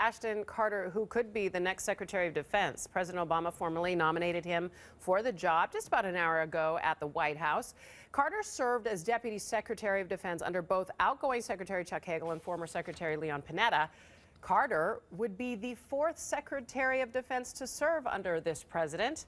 Ashton Carter, who could be the next Secretary of Defense. President Obama formally nominated him for the job just about an hour ago at the White House. Carter served as Deputy Secretary of Defense under both outgoing Secretary Chuck Hagel and former Secretary Leon Panetta. Carter would be the fourth Secretary of Defense to serve under this president.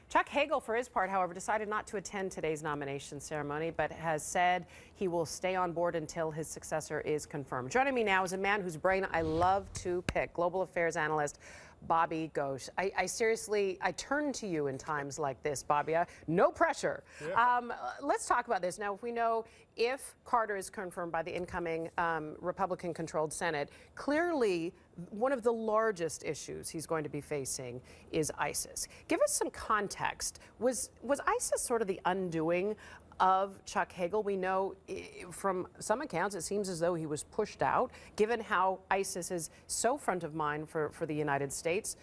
Chuck Hagel, for his part, however, decided not to attend today's nomination ceremony, but has said he will stay on board until his successor is confirmed. Joining me now is a man whose brain I love to pick, global affairs analyst Bobby Ghosh. I turn to you in times like this, Bobby. No pressure. Yeah. Let's talk about this. Now, if we know if Carter is confirmed by the incoming Republican-controlled Senate, clearly one of the largest issues he's going to be facing is ISIS. Give us some context. Was ISIS sort of the undoing of Chuck Hagel? We know from some accounts it seems as though he was pushed out, given how ISIS is so front of mind for the United States.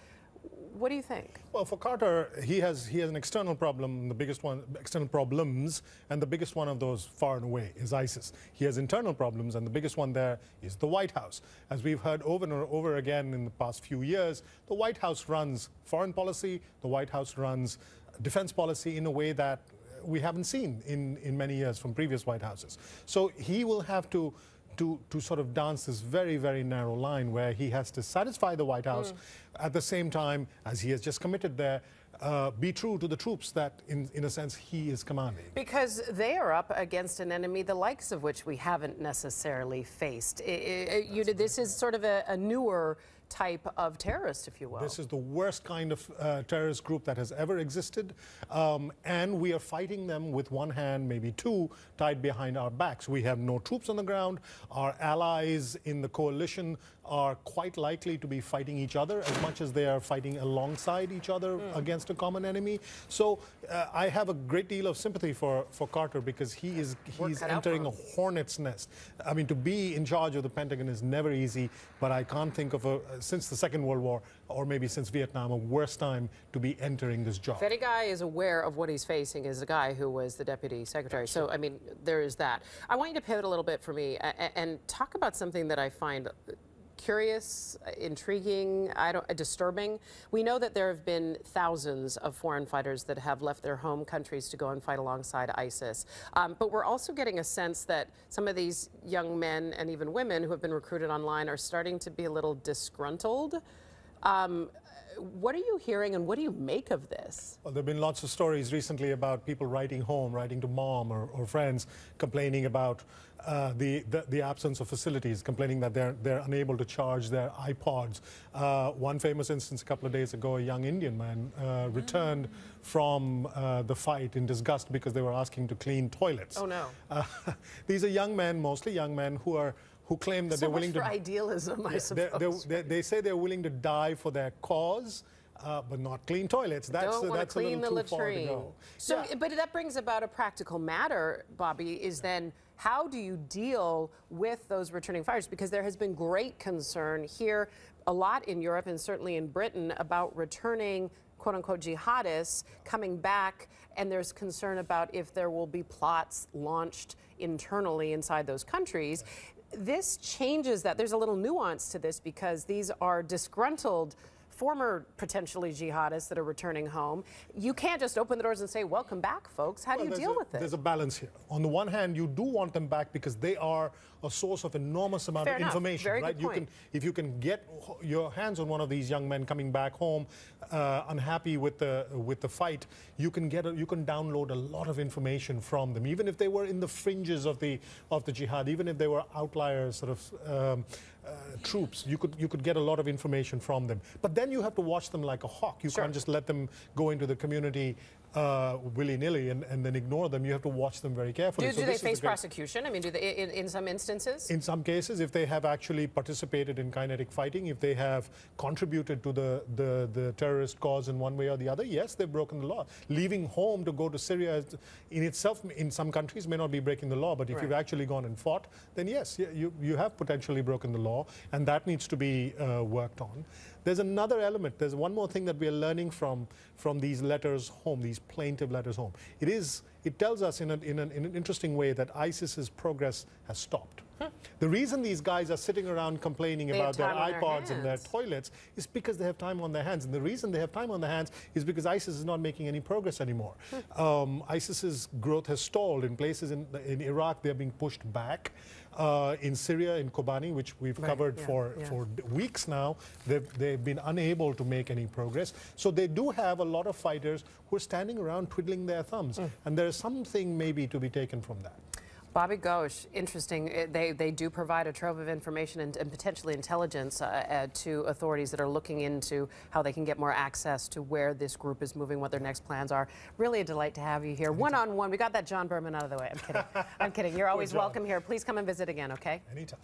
What do you think? Well, for Carter, he has an external problem, the biggest one, external problems, and the biggest one of those far and away is ISIS. He has internal problems, and the biggest one there is the White House. As we've heard over and over again in the past few years, the White House runs foreign policy, the White House runs defense policy in a way that we haven't seen in many years from previous White Houses. So he will have to sort of dance this very, very narrow line where he has to satisfy the White House at the same time, as he has just committed there, be true to the troops that, in a sense, he is commanding. Because they are up against an enemy the likes of which we haven't necessarily faced. This is sort of a newer type of terrorist, if you will. This is the worst kind of terrorist group that has ever existed, and we are fighting them with one hand, maybe two, tied behind our backs. We have no troops on the ground. Our allies in the coalition are quite likely to be fighting each other as much as they are fighting alongside each other against a common enemy. So I have a great deal of sympathy for Carter, because he's entering a hornet's nest. I mean, to be in charge of the Pentagon is never easy, but I can't think of since the Second World War, or maybe since Vietnam, a worse time to be entering this job. If any guy is aware of what he's facing is a guy who was the Deputy Secretary. So, I mean, there is that. I want you to pivot a little bit for me and talk about something that I find curious, intriguing, disturbing. We know that there have been thousands of foreign fighters that have left their home countries to go and fight alongside ISIS. But we're also getting a sense that some of these young men and even women who have been recruited online are starting to be a little disgruntled. What are you hearing, and what do you make of this? Well, there have been lots of stories recently about people writing home, writing to mom or friends, complaining about the absence of facilities, complaining that they're unable to charge their iPods. One famous instance a couple of days ago, a young Indian man returned from the fight in disgust because they were asking to clean toilets. Oh, no. These are young men, mostly young men, who claim that they're willing to... idealism, I suppose. They say they're willing to die for their cause, but not clean toilets. That's a little too far to go. So, but that brings about a practical matter, Bobby, is then how do you deal with those returning fighters? Because there has been great concern here, a lot in Europe and certainly in Britain, about returning quote-unquote jihadists coming back, and there's concern about if there will be plots launched internally inside those countries. This changes that. There's a little nuance to this, because these are disgruntled former potentially jihadists that are returning home. You can't just open the doors and say, welcome back, folks. How do you deal with it? There's a balance here. On the one hand, you do want them back because they are a source of enormous amount of information. Very good point. If you can get your hands on one of these young men coming back home, unhappy with the fight, you can download a lot of information from them, even if they were in the fringes of the jihad, even if they were outliers, sort of troops. You could get a lot of information from them. But then you have to watch them like a hawk. You can't just let them go into the community willy-nilly and then ignore them. You have to watch them very carefully. Do they face prosecution? I mean, do they, in some instances? In some cases, if they have actually participated in kinetic fighting, if they have contributed to the terrorist cause in one way or the other, yes, they've broken the law. Leaving home to go to Syria in itself, in some countries, may not be breaking the law, but if you've actually gone and fought, then yes, you have potentially broken the law, and that needs to be worked on. There's another element. There's one more thing that we are learning from these letters home, these plaintive letters home. It tells us in an interesting way that ISIS's progress has stopped. The reason these guys are sitting around complaining They about have their time on their iPods and their hands. toilets is because they have time on their hands. And the reason they have time on their hands is because ISIS is not making any progress anymore. ISIS's growth has stalled. In places in Iraq, they're being pushed back. In Syria, in Kobani, which we've covered for weeks now, they've been unable to make any progress. So they do have a lot of fighters who are standing around twiddling their thumbs. And there is something maybe to be taken from that. Bobby Ghosh, interesting. They do provide a trove of information and potentially intelligence to authorities that are looking into how they can get more access to where this group is moving, what their next plans are. Really a delight to have you here. One-on-one. We got that John Berman out of the way. I'm kidding. I'm kidding. You're always welcome here. Please come and visit again, okay? Anytime.